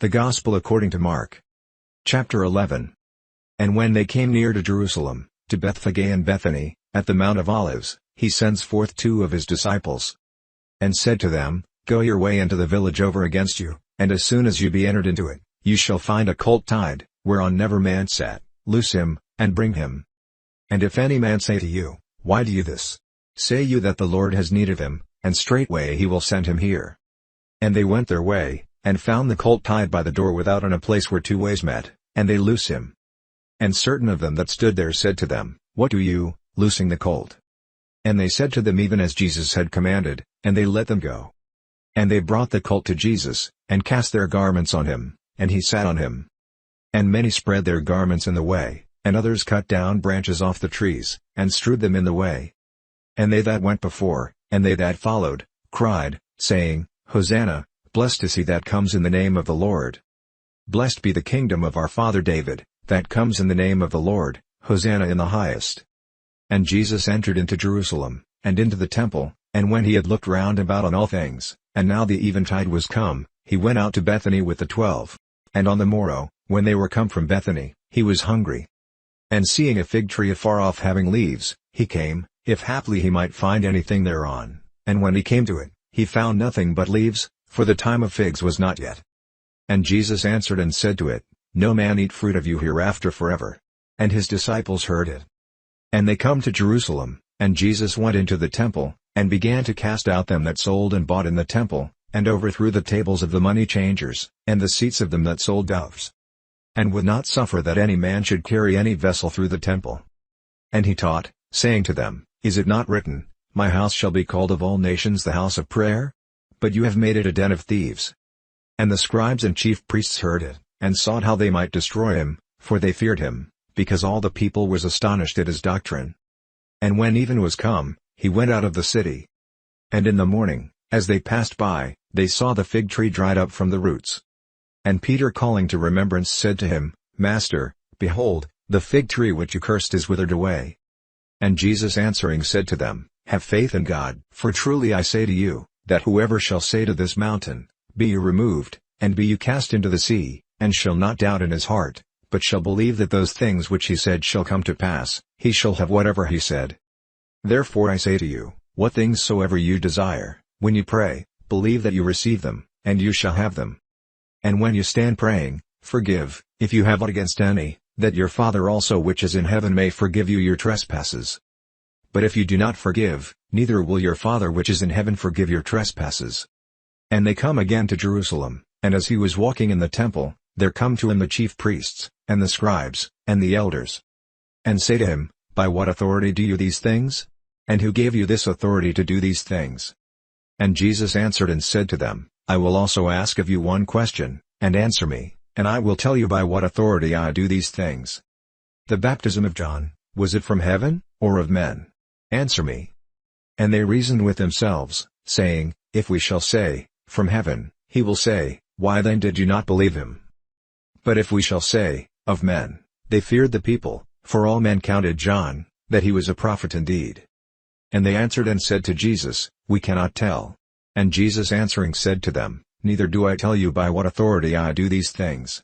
The Gospel according to Mark. Chapter 11. And when they came near to Jerusalem, to Bethphage and Bethany, at the Mount of Olives, he sends forth 2 of his disciples. And said to them, Go your way into the village over against you, and as soon as you be entered into it, you shall find a colt tied, whereon never man sat. Loose him, and bring him. And if any man say to you, Why do you this? Say you that the Lord has need of him, and straightway he will send him here. And they went their way, and found the colt tied by the door without in a place where 2 ways met, and they loose him. And certain of them that stood there said to them, What do you, loosing the colt? And they said to them even as Jesus had commanded, and they let them go. And they brought the colt to Jesus, and cast their garments on him, and he sat on him. And many spread their garments in the way, and others cut down branches off the trees, and strewed them in the way. And they that went before, and they that followed, cried, saying, Hosanna, blessed is he that comes in the name of the Lord. Blessed be the kingdom of our father David, that comes in the name of the Lord, Hosanna in the highest. And Jesus entered into Jerusalem, and into the temple, and when he had looked round about on all things, and now the eventide was come, he went out to Bethany with the 12. And on the morrow, when they were come from Bethany, he was hungry. And seeing a fig tree afar off having leaves, he came, if haply he might find anything thereon, and when he came to it, he found nothing but leaves, for the time of figs was not yet. And Jesus answered and said to it, No man eat fruit of you hereafter forever. And his disciples heard it. And they come to Jerusalem, and Jesus went into the temple, and began to cast out them that sold and bought in the temple, and overthrew the tables of the money changers, and the seats of them that sold doves. And would not suffer that any man should carry any vessel through the temple. And he taught, saying to them, Is it not written, My house shall be called of all nations the house of prayer? But you have made it a den of thieves. And the scribes and chief priests heard it, and sought how they might destroy him, for they feared him, because all the people was astonished at his doctrine. And when even was come, he went out of the city. And in the morning, as they passed by, they saw the fig tree dried up from the roots. And Peter calling to remembrance said to him, Master, behold, the fig tree which you cursed is withered away. And Jesus answering said to them, Have faith in God. For truly I say to you, that whoever shall say to this mountain, Be you removed, and be you cast into the sea, and shall not doubt in his heart, but shall believe that those things which he said shall come to pass, he shall have whatever he said. Therefore I say to you, what things soever you desire, when you pray, believe that you receive them, and you shall have them. And when you stand praying, forgive, if you have aught against any, that your Father also which is in heaven may forgive you your trespasses. But if you do not forgive, neither will your Father which is in heaven forgive your trespasses. And they come again to Jerusalem, and as he was walking in the temple, there come to him the chief priests, and the scribes, and the elders. And say to him, By what authority do you these things? And who gave you this authority to do these things? And Jesus answered and said to them, I will also ask of you one question, and answer me, and I will tell you by what authority I do these things. The baptism of John, was it from heaven, or of men? Answer me. And they reasoned with themselves, saying, If we shall say, From heaven, he will say, Why then did you not believe him? But if we shall say, Of men, they feared the people, for all men counted John, that he was a prophet indeed. And they answered and said to Jesus, We cannot tell. And Jesus answering said to them, Neither do I tell you by what authority I do these things.